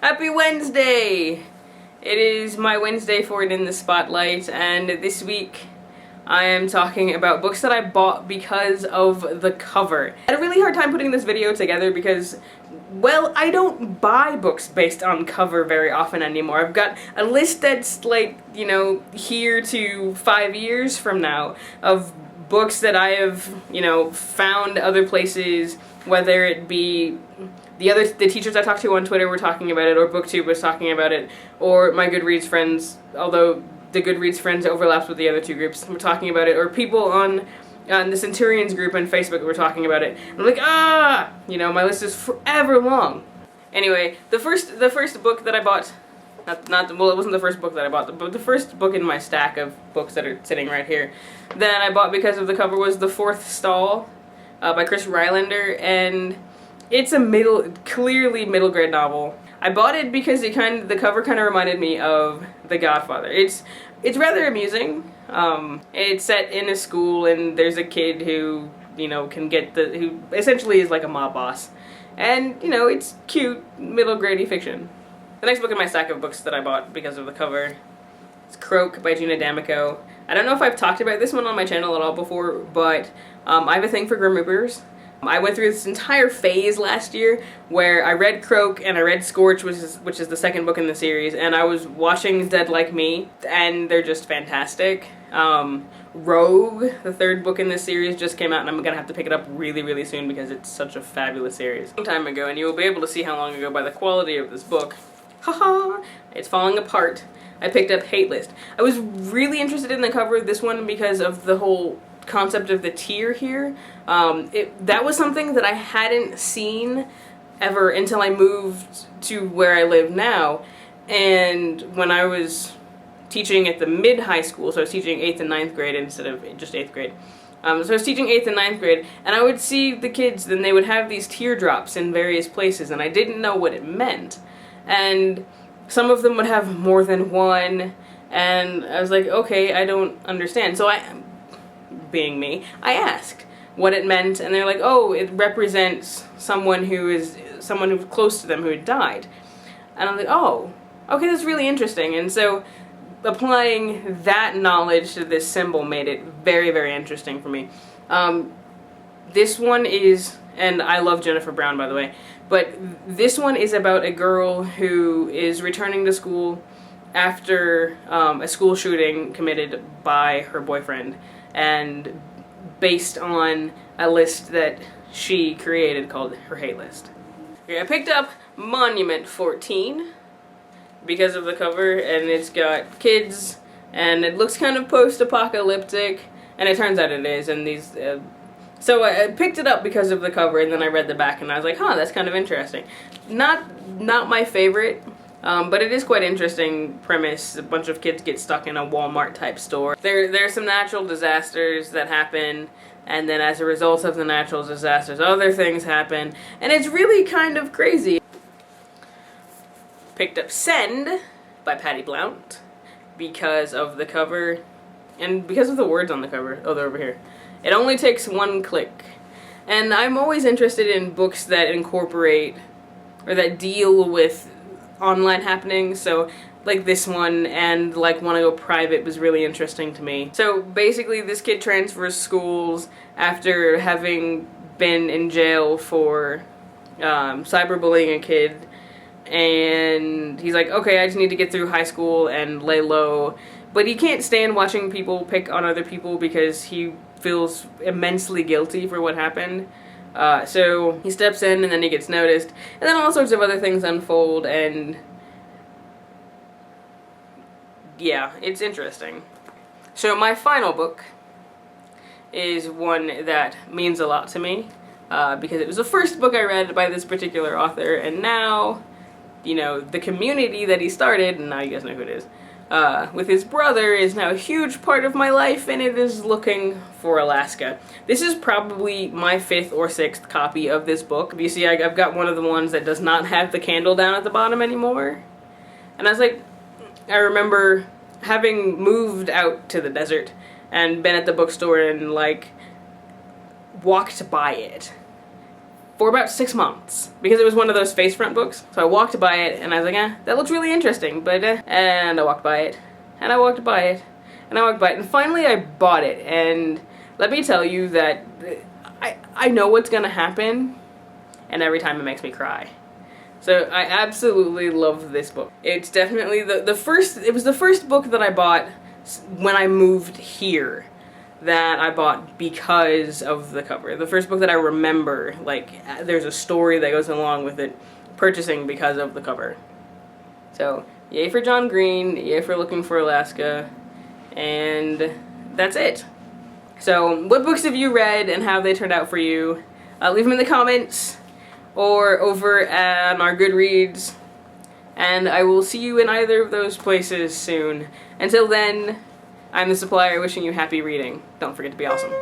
Happy Wednesday! It is my Wednesday for it in the spotlight, and this week I am talking about books that I bought because of the cover. I had a really hard time putting this video together because, well, I don't buy books based on cover very often anymore. I've got a list that's like, you know, here to 5 years from now of books that I have, you know, found other places, whether it be the teachers I talked to on Twitter were talking about it, or BookTube was talking about it, or my Goodreads friends, although the Goodreads friends overlaps with the other two groups, were talking about it, or people on the Centurions group on Facebook were talking about it. I'm like, you know, my list is forever long. Anyway, the first book that I bought, well, it wasn't the first book that I bought, but the first book in my stack of books that are sitting right here that I bought because of the cover was The Fourth Stall by Chris Rylander, and it's a clearly middle grade novel. I bought it because the cover kind of reminded me of The Godfather. It's rather amusing. It's set in a school, and there's a kid who, you know, who essentially is like a mob boss. And, you know, it's cute, middle grade-y fiction. The next book in my stack of books that I bought because of the cover is Croak by Gina D'Amico. I don't know if I've talked about this one on my channel at all before, but I have a thing for Grim Reapers. I went through this entire phase last year where I read Croak and I read Scorch, which is the second book in the series, and I was watching Dead Like Me, and they're just fantastic. Rogue, the third book in this series, just came out, and I'm gonna have to pick it up really, really soon because it's such a fabulous series. A long time ago, and you will be able to see how long ago by the quality of this book. Haha! It's falling apart. I picked up Hate List. I was really interested in the cover of this one because of the whole concept of the tear here. That was something that I hadn't seen ever until I moved to where I live now, and when I was teaching at the mid-high school, so I was teaching 8th and 9th grade instead of just 8th grade. So I was teaching 8th and 9th grade, and I would see the kids, and they would have these teardrops in various places, and I didn't know what it meant. And some of them would have more than one, and I was like, okay, I don't understand. So being me, I asked what it meant, and they're like, oh, it represents someone who's close to them who had died. And I'm like, oh, okay, that's really interesting. And so applying that knowledge to this symbol made it very, very interesting for me. This one is, and I love Jennifer Brown, by the way, but this one is about a girl who is returning to school after a school shooting committed by her boyfriend, and based on a list that she created called her hate list. Okay, I picked up Monument 14 because of the cover, and it's got kids, and it looks kind of post-apocalyptic, and it turns out it is, and these... So I picked it up because of the cover, and then I read the back, and I was like, huh, that's kind of interesting. Not my favorite, but it is quite interesting premise. A bunch of kids get stuck in a Walmart type store. There's some natural disasters that happen, and then as a result of the natural disasters, other things happen, and it's really kind of crazy. Picked up Send by Patty Blount because of the cover, and because of the words on the cover. Oh, they're over here. It only takes one click. And I'm always interested in books that incorporate, or that deal with online happenings, so like this one and like Wanna Go Private was really interesting to me. So basically this kid transfers schools after having been in jail for cyberbullying a kid, and he's like, okay, I just need to get through high school and lay low, but he can't stand watching people pick on other people because he feels immensely guilty for what happened. So he steps in, and then he gets noticed, and then all sorts of other things unfold, and yeah, it's interesting. So my final book is one that means a lot to me, because it was the first book I read by this particular author, and now, you know, the community that he started, and now you guys know who it is, with his brother is now a huge part of my life, and it is Looking for Alaska. This is probably my 5th or 6th copy of this book. You see, I've got one of the ones that does not have the candle down at the bottom anymore. And I was like, I remember having moved out to the desert and been at the bookstore and like walked by it for about 6 months because it was one of those face front books. So I walked by it and I was like, that looks really interesting, but and I walked by it, and I walked by it, and I walked by it, and finally I bought it. And let me tell you that I know what's gonna happen, and every time it makes me cry. So I absolutely love this book. It's definitely it was the first book that I bought when I moved here, that I bought because of the cover. The first book that I remember, like, there's a story that goes along with it, purchasing because of the cover. So, yay for John Green, yay for Looking for Alaska, and that's it. So, what books have you read and how have they turned out for you? Leave them in the comments or over on our Goodreads, and I will see you in either of those places soon. Until then, I'm the Supplier wishing you happy reading. Don't forget to be awesome.